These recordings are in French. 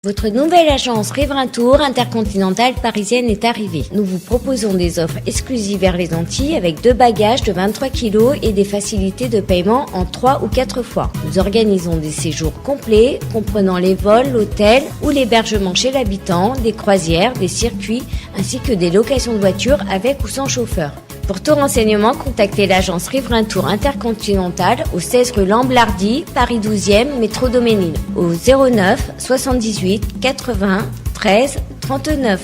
Votre nouvelle agence Riverain Tour intercontinentale parisienne est arrivée. Nous vous proposons des offres exclusives vers les Antilles avec 2 bagages de 23 kg et des facilités de paiement en 3 ou 4 fois. Nous organisons des séjours complets comprenant les vols, l'hôtel ou l'hébergement chez l'habitant, des croisières, des circuits ainsi que des locations de voitures avec ou sans chauffeur. Pour tout renseignement, contactez l'agence Riverain Tour Intercontinental au 16 rue Lamblardy, Paris 12e, métro Doménil, au 09 78 80 13 39.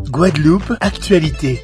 Guadeloupe, actualité.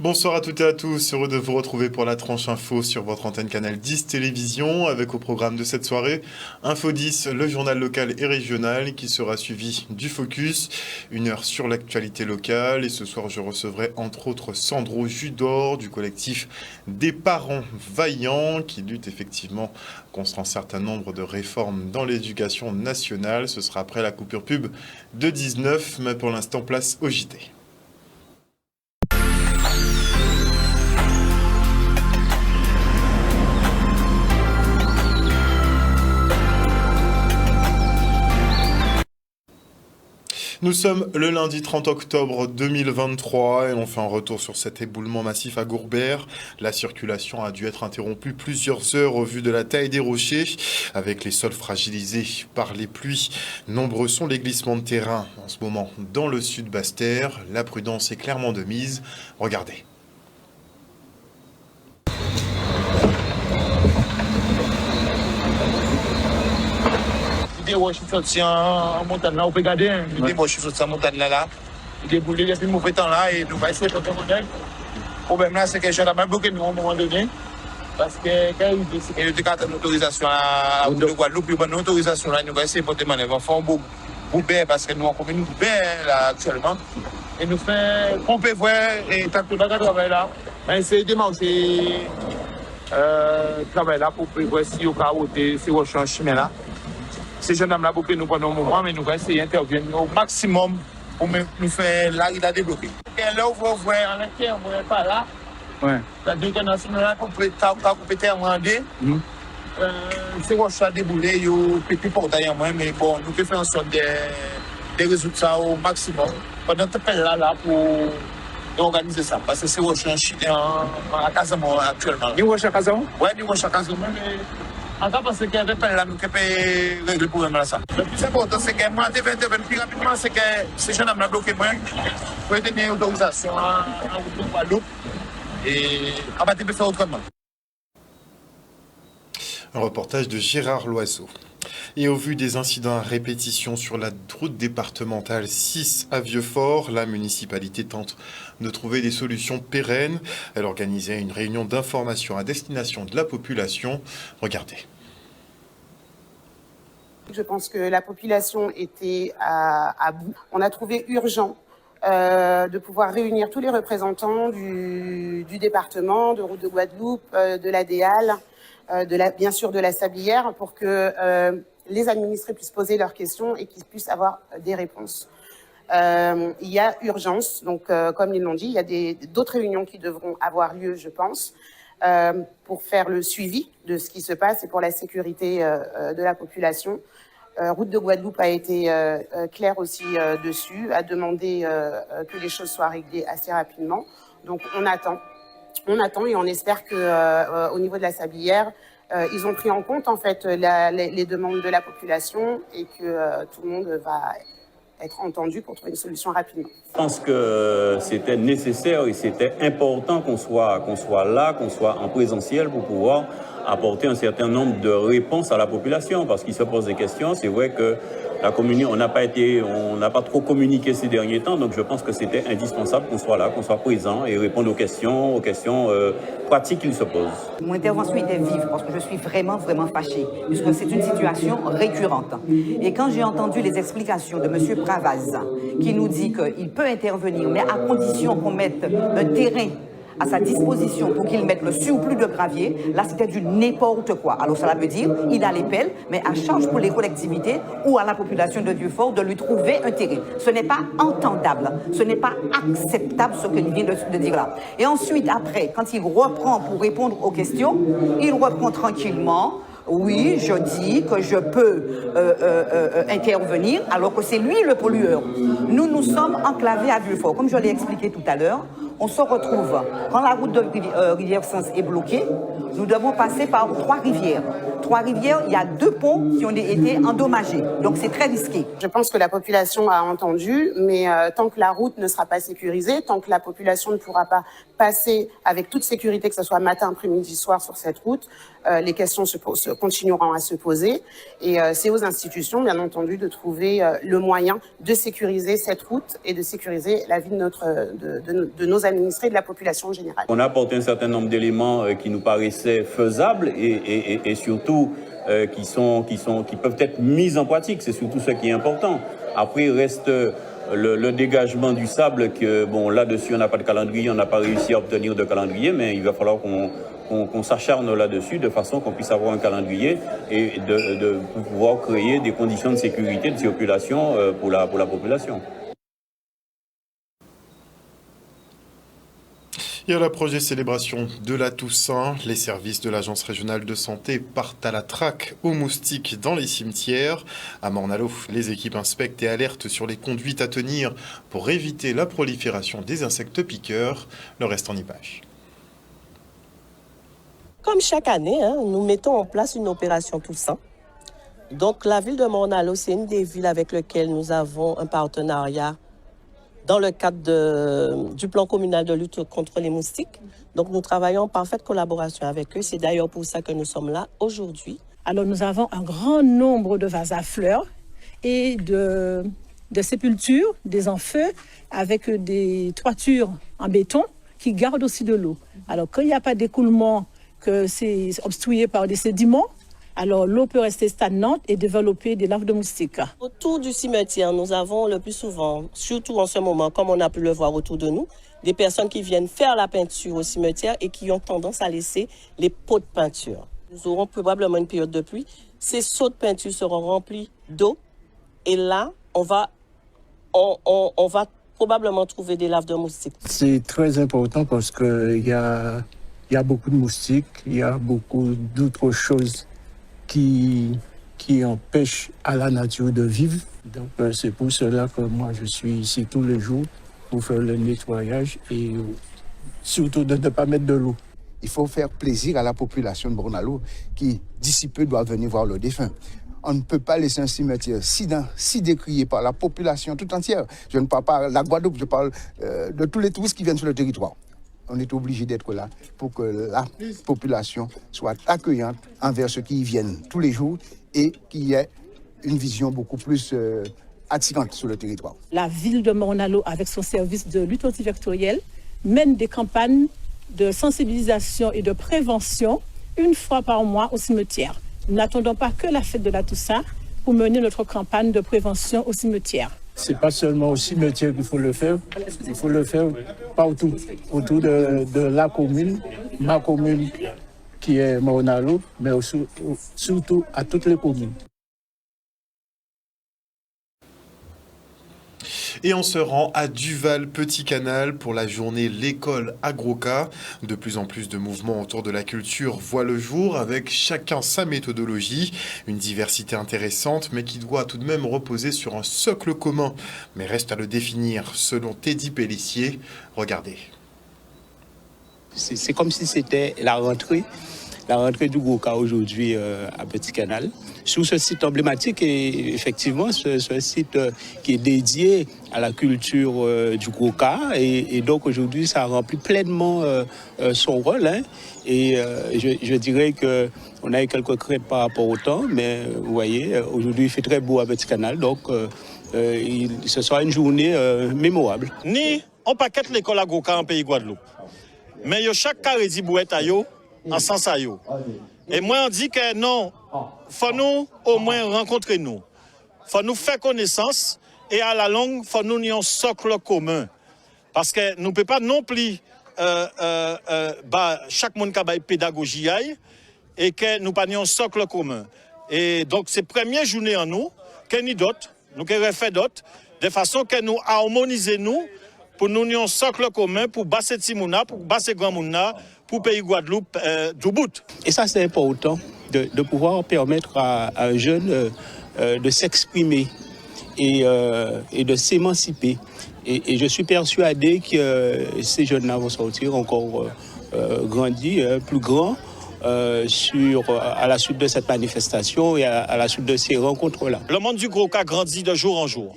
Bonsoir à toutes et à tous, heureux de vous retrouver pour la tranche info sur votre antenne Canal 10 Télévision, avec au programme de cette soirée, Info 10, le journal local et régional qui sera suivi du Focus, 1 heure sur l'actualité locale, et ce soir je recevrai entre autres Sandro Judor du collectif des parents vaillants qui lutte effectivement contre un certain nombre de réformes dans l'éducation nationale. Ce sera après la coupure pub de 19, mais pour l'instant place au JT. Nous sommes le lundi 30 octobre 2023 et on fait un retour sur cet éboulement massif à Gourbert. La circulation a dû être interrompue plusieurs heures au vu de la taille des rochers. Avec les sols fragilisés par les pluies, nombreux sont les glissements de terrain en ce moment dans le sud Basse-Terre. La prudence est clairement de mise. Regardez. Des roches sorties en montagne là, on peut garder. Des roches sorties en montagne là. Des boulets depuis le mauvais temps là et nous va essayer de faire le modèle. Le problème là, c'est que je n'ai bloqué nous à un moment donné. Parce que quand il y a une autorisation à la route de Guadeloupe, il y a une autorisation là, nous allons essayer de porter manœuvre. Enfin, on boubé parce que nous avons une boubé là actuellement. Et nous faisons pomper voir et tant que nous travail là, on essaie de marcher travail là pour voir si au cas où ces roches en chemin là. Ces jeunes hommes là bloqué nous pendant un moment, mais nous allons essayer d'intervenir au maximum pour nous faire l'arrivée débloquer. Et là, on va voir en l'intérieur, on n'est pas là. Ouais. La détonation là, on peut couper terre en deux. C'est roches à débouler, il y a petit portail en moins, mais bon, nous pouvons faire en sorte de résoudre ça au maximum. Pendant ce temps là pour organiser ça, parce que c'est roches en Casamance actuellement. Ni roches à Casamance? Oui, ni roches à Casamance, mais. Encore parce qu'il y a des là, nous pouvons régler le problème là. Le plus important, c'est que moi, je vais intervenir plus rapidement, c'est que ces jeunes ont bloqué moi pour donner une autorisation à Guadeloupe et à partir de faire autrement. Un reportage de Gérard Loiseau. Et au vu des incidents à répétition sur la route départementale 6 à Vieux-Fort, la municipalité tente de trouver des solutions pérennes. Elle organisait une réunion d'information à destination de la population. Regardez. Je pense que la population était à bout. On a trouvé urgent de pouvoir réunir tous les représentants du département, de Route de Guadeloupe, de la DEAL, bien sûr de la Sablière, pour que les administrés puissent poser leurs questions et qu'ils puissent avoir des réponses. Il y a urgence, donc comme ils l'ont dit, il y a d'autres réunions qui devront avoir lieu, je pense, pour faire le suivi de ce qui se passe et pour la sécurité de la population. Route de Guadeloupe a été claire aussi dessus, a demandé que les choses soient réglées assez rapidement. Donc on attend et on espère que au niveau de la Sablière, ils ont pris en compte en fait les demandes de la population et que tout le monde va être entendu pour trouver une solution rapidement. Je pense que c'était nécessaire et c'était important qu'on soit là, qu'on soit en présentiel pour pouvoir apporter un certain nombre de réponses à la population, parce qu'ils se posent des questions. C'est vrai que la communion, on n'a pas trop communiqué ces derniers temps, donc je pense que c'était indispensable qu'on soit là, qu'on soit présent et répondre aux questions pratiques qu'ils se posent. Mon intervention était vive parce que je suis vraiment fâchée, puisque c'est une situation récurrente. Et quand j'ai entendu les explications de M. Pravaz, qui nous dit qu'il peut intervenir, mais à condition qu'on mette un terrain à sa disposition pour qu'il mette le surplus de gravier, là c'était du n'importe quoi. Alors cela veut dire, il a les pelles, mais à charge pour les collectivités ou à la population de Vieux-Fort de lui trouver un terrain. Ce n'est pas entendable, ce n'est pas acceptable ce qu'il vient de dire là. Et ensuite, après, quand il reprend pour répondre aux questions, il reprend tranquillement. Oui, je dis que je peux intervenir alors que c'est lui le pollueur. Nous sommes enclavés à Vieux-Fort. Comme je l'ai expliqué tout à l'heure, on se retrouve, quand la route de Rivière-Sens est bloquée, nous devons passer par 3 rivières. 3 rivières, il y a 2 ponts qui ont été endommagés. Donc c'est très risqué. Je pense que la population a entendu, mais tant que la route ne sera pas sécurisée, tant que la population ne pourra pas passer avec toute sécurité, que ce soit matin, après-midi, soir sur cette route, les questions continueront à se poser. Et c'est aux institutions, bien entendu, de trouver le moyen de sécuriser cette route et de sécuriser la vie de nos administrés, de la population en général. On a apporté un certain nombre d'éléments qui nous paraissaient faisables et surtout qui peuvent être mis en pratique. C'est surtout ce qui est important. Après, il reste le dégagement du sable, que bon, là-dessus, on n'a pas de calendrier, on n'a pas réussi à obtenir de calendrier, mais il va falloir qu'on s'acharne là-dessus de façon qu'on puisse avoir un calendrier et de pouvoir créer des conditions de sécurité de circulation pour la population. Et à l'approche des célébrations de la Toussaint, les services de l'Agence régionale de santé partent à la traque aux moustiques dans les cimetières. À Morne-à-l'Eau, les équipes inspectent et alertent sur les conduites à tenir pour éviter la prolifération des insectes piqueurs. Le reste en image. Comme chaque année, nous mettons en place une opération Toussaint. Donc la ville de Morne-à-l'Eau, c'est une des villes avec lesquelles nous avons un partenariat dans le cadre du plan communal de lutte contre les moustiques. Donc nous travaillons en parfaite collaboration avec eux. C'est d'ailleurs pour ça que nous sommes là aujourd'hui. Alors nous avons un grand nombre de vases à fleurs et de sépultures, des en feu, avec des toitures en béton qui gardent aussi de l'eau. Alors quand il n'y a pas d'écoulement, que c'est obstrué par des sédiments, alors l'eau peut rester stagnante et développer des larves de moustiques. Autour du cimetière, nous avons le plus souvent, surtout en ce moment, comme on a pu le voir autour de nous, des personnes qui viennent faire la peinture au cimetière et qui ont tendance à laisser les pots de peinture. Nous aurons probablement une période de pluie. Ces seaux de peinture seront remplis d'eau et là, on va probablement trouver des larves de moustiques. C'est très important parce qu'il y a beaucoup de moustiques, il y a beaucoup d'autres choses qui empêchent à la nature de vivre. Donc c'est pour cela que moi je suis ici tous les jours pour faire le nettoyage et surtout de ne pas mettre de l'eau. Il faut faire plaisir à la population de Morne-à-l'Eau qui, d'ici peu, doit venir voir le défunt. On ne peut pas laisser un cimetière si décrié par la population tout entière. Je ne parle pas de la Guadeloupe, je parle de tous les touristes qui viennent sur le territoire. On est obligé d'être là pour que la population soit accueillante envers ceux qui y viennent tous les jours et qu'il y ait une vision beaucoup plus attirante sur le territoire. La ville de Morne-à-l'Eau, avec son service de lutte antivectorielle, mène des campagnes de sensibilisation et de prévention une fois par mois au cimetière. Nous n'attendons pas que la fête de la Toussaint pour mener notre campagne de prévention au cimetière. C'est pas seulement au cimetière qu'il faut le faire, il faut le faire partout, autour de la commune, ma commune qui est Morne-à-l'Eau, mais aussi, surtout à toutes les communes. Et on se rend à Duval-Petit-Canal pour la journée L'école Agroca. De plus en plus de mouvements autour de la culture voient le jour avec chacun sa méthodologie. Une diversité intéressante mais qui doit tout de même reposer sur un socle commun. Mais reste à le définir selon Teddy Pellissier. Regardez. C'est comme si c'était la rentrée. la rentrée du Goka aujourd'hui à Petit Canal. Sur ce site emblématique, et effectivement, ce site qui est dédié à la culture du Goka, et donc aujourd'hui, ça remplit pleinement son rôle. Hein, et je dirais qu'on a eu quelques craintes par rapport au temps, mais vous voyez, aujourd'hui, il fait très beau à Petit Canal, donc ce sera une journée mémorable. Ni on paquet l'école à Goka en pays Guadeloupe, mais yo chaque carré dit bouette à yo en sens à yo. Et moi on dit que non, faut nous au moins rencontrer nous, faut nous faire connaissance et à la longue faut nous ayons un socle commun, parce que nous peut pas non plus chaque monde qui a pédagogie et que nous pas un socle commun. Et donc c'est première journée en nous que ni d'autres, nous que refait d'autres, de façon que nous harmoniser nous pour nous ayons un socle commun pour basser Timouna, pour basser Grand Mouna, pour pays Guadeloupe du bout. Et ça c'est important de pouvoir permettre à un jeune de s'exprimer et de s'émanciper. Et je suis persuadé que ces jeunes-là vont sortir encore grandis, plus grands, à la suite de cette manifestation et à la suite de ces rencontres-là. Le monde du Goka grandit de jour en jour.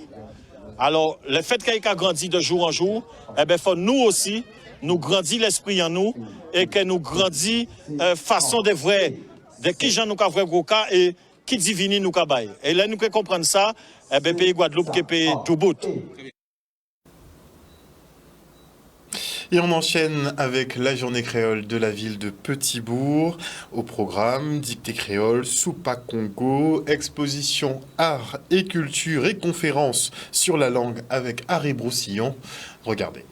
Alors, le fait qu'il a grandi de jour en jour, eh bien, faut nous aussi, nous grandir l'esprit en nous et que nous grandit façon de vrai, de qui j'en nous vrai Goka et qui divini nous kabaye. Et là, nous pouvons comprendre ça, eh bien, pays Guadeloupe qui est pays tout bout. Et on enchaîne avec la journée créole de la ville de Petit-Bourg. Au programme, dictée créole, Soupa Congo, exposition art et culture et conférences sur la langue avec Harry Broussillon. Regardez.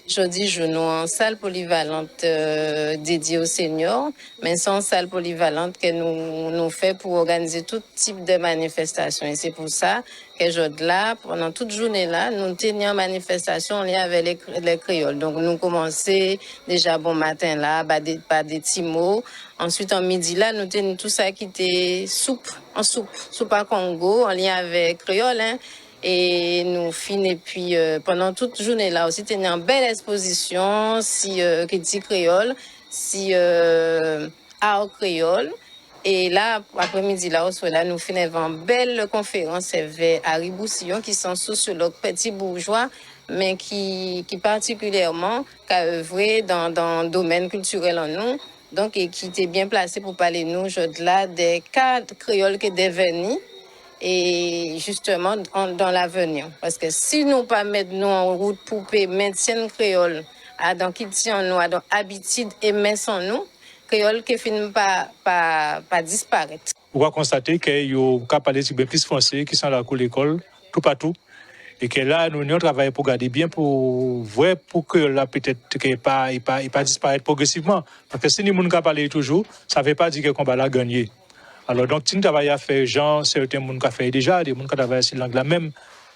Jeudi, je nous en salle polyvalente dédiée aux seniors, mais c'est une salle polyvalente que nous fait pour organiser tout type de manifestation. Et c'est pour ça que jeudi là, pendant toute journée là, nous tenions une manifestation en lien avec les créoles. Donc nous commençons déjà bon matin là, par des petits mots. Ensuite en midi là, nous tenions tout ça qui était soupe à Congo en lien avec créole. Hein. Et nous finissons, et puis pendant toute journée là aussi, il y a une belle exposition, qui dit créole, art créole. Et là, après-midi là, nous finissons une belle conférence avec Harry Broussillon, qui sont sociologue petit bourgeois, mais qui particulièrement a œuvré dans le domaine culturel en nous. Donc, et qui était bien placé pour parler nous aujourd'hui là des cadres créoles qui devenus. Et justement dans l'avenir. Parce que si nous pas mettre nous en route pour maintenir créole, dans qui tient nous, dans habitude et messe en nous, créole qui finit pas disparaître. On va constater qu'il y a parler de plus français qui sont là à l'école, tout partout. Et que là, nous travaillons pour garder bien, pour voir pour que là, peut-être qu'il pas disparaître progressivement. Parce que si nous parlons toujours, ça ne veut pas dire que le combat là gagné. Alors, donc, si nous travaillons à faire, certains gens qui ont fait déjà, des gens qui travaillent sur langue là même,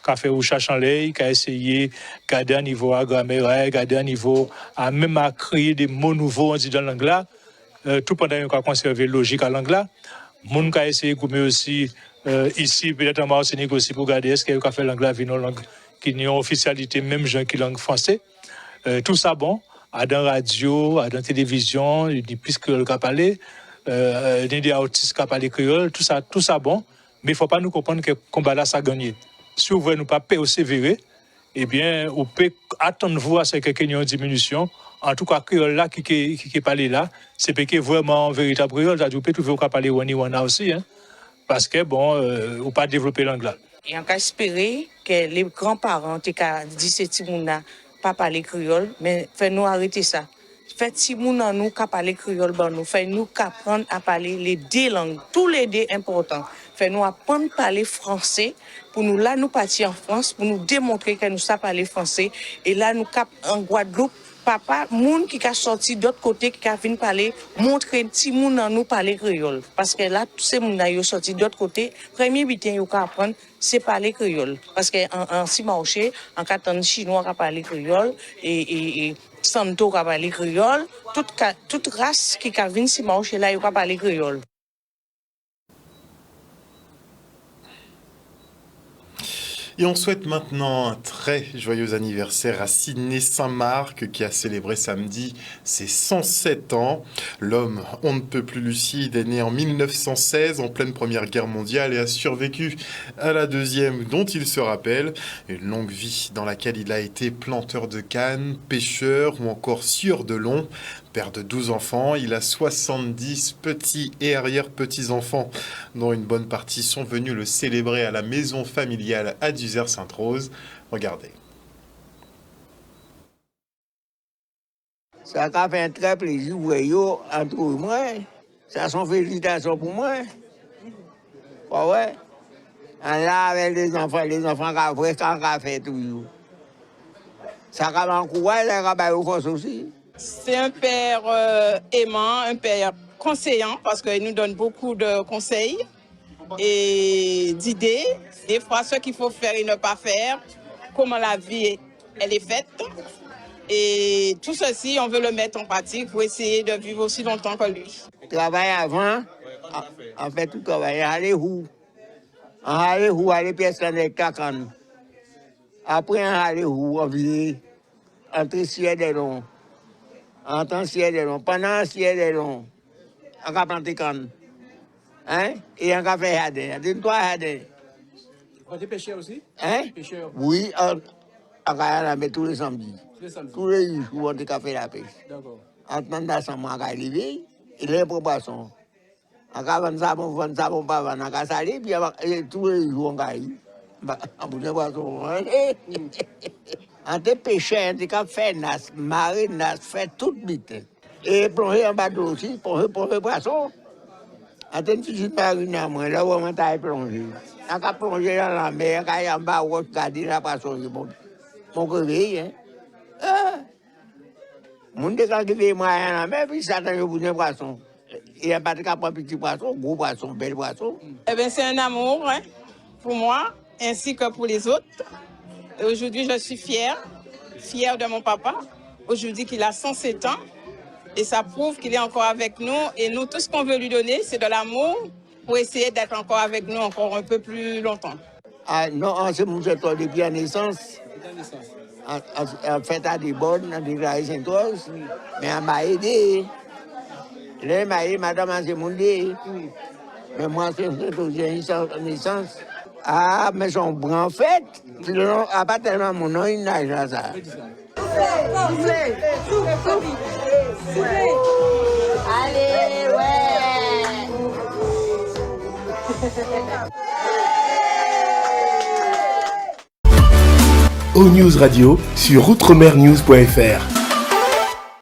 qui ont fait au cherche en l'air, qui ont essayé de garder un niveau à grammaire, garder un niveau à même à créer des mots nouveaux on dit dans la langue là, tout pendant qu'on a conservé logique à la langue là. Les gens qui ont essayé de gommer aussi, ici, peut-être en Martinique aussi, pour garder est-ce qu'ils ont fait langue là, une langue qui n'a une officialité, même gens qui langue français. Tout ça, bon, à dans la radio, à dans la télévision, il dit plus que le cas parler. Des artistes qui parlent créole, tout ça bon, mais il ne faut pas nous comprendre que le combat là, ça a gagné. Si vous voulez nous pas persévérer, eh bien, vous pouvez attendre vous à ce qu'il y ait une diminution. En tout cas, créole là, qui parle là, c'est vraiment un véritable créole. Vous pouvez trouver qu'on parle Wani-Wana aussi, hein, parce que, bon, vous ne pas développer langue là. Et on peut espérer que les grands-parents qui disent que ces gens pas parler créole, mais faites-nous arrêter ça. Fait si moun nan nous ka parler créole ban nous fait nous apprendre à parler les deux langues tous les deux importants fait nous apprendre à parler français pour nous là nous partir en France pour nous démontrer que nous savons parler français et là nous cap en Guadeloupe papa moun qui a sorti d'autre côté qui a vinn parler montrer petit moun nan nous parler créole parce que là tous ces moun là yo sorti d'autre côté premier bitin yo ka apprendre c'est parler créole parce que en si marché en quatre chinois ka parler créole et Santo qui parle créole, toute race qui vient si marché là, il va parler créole. Et on souhaite maintenant un très joyeux anniversaire à Sidney Saint-Marc qui a célébré samedi ses 107 ans. L'homme, on ne peut plus lucide, est né en 1916 en pleine Première Guerre mondiale et a survécu à la Deuxième dont il se rappelle. Une longue vie dans laquelle il a été planteur de canne, pêcheur ou encore sieur de long. Père de 12 enfants, il a 70 petits et arrière-petits-enfants, dont une bonne partie sont venus le célébrer à la maison familiale à Duzer-Sainte-Rose. Regardez. Ça a fait un très plaisir pour eux, entre moi. Ça sont félicitations pour moi. Ouais. Là, avec les enfants qui ont fait tout. Ça a m'encouragé, ça a eu force aussi. C'est un père aimant, un père conseillant, parce qu'il nous donne beaucoup de conseils et d'idées. Des fois, ce qu'il faut faire et ne pas faire, comment la vie elle est faite. Et tout ceci, on veut le mettre en pratique pour essayer de vivre aussi longtemps que lui. Travailler avant, en fait, tout travail, aller où? Aller personne avec cacan. Après, aller où? On vit entre ciel et long. Entre ciel et long. Pendant ciel et long. On va planter canne. Hein? Et on va faire jardin. Dis-toi jardin. Vous êtes pêcheur aussi? Hein? Pêcheur. Oui, on va la mettre tous les samedis. Tous les jours, on va faire la pêche. D'accord. En attendant ça, on va arriver. Il est pour poisson. On va vendre ça, on va vendre, on va saler, puis tous les jours, on va aller. On va poisson. En te pêcheur, on va faire nas, marée, nas, faire tout vite. Et plonger en bateau aussi, plonger poisson. En te fusil marine à moi, là où on va plonger. On va plonger dans la mer, on va en bas, on va garder la poisson. Mon réveil, hein. Mon décalqué, moi, dans la mer, puis ça, on va poisson. Il n'y a pas de cas pour un petit poisson, gros poisson, bel poisson. Eh bien, c'est un amour hein, pour moi, ainsi que pour les autres. Et aujourd'hui, je suis fière de mon papa. Aujourd'hui, qu'il a 107 ans. Et ça prouve qu'il est encore avec nous. Et nous, tout ce qu'on veut lui donner, c'est de l'amour pour essayer d'être encore avec nous encore un peu plus longtemps. Ah non, c'est mon secteur depuis la naissance. En fait, à des bonnes, à des rails Sainte-Rose. Mais elle m'a aidé. Elle m'a aidé, madame, c'est mon dé. Mais moi, c'est une naissance. Ah, mais son grand fait. À pas tellement mon nom, il n'a pas ça. Allez, ouais. O News Radio sur outremernews.fr.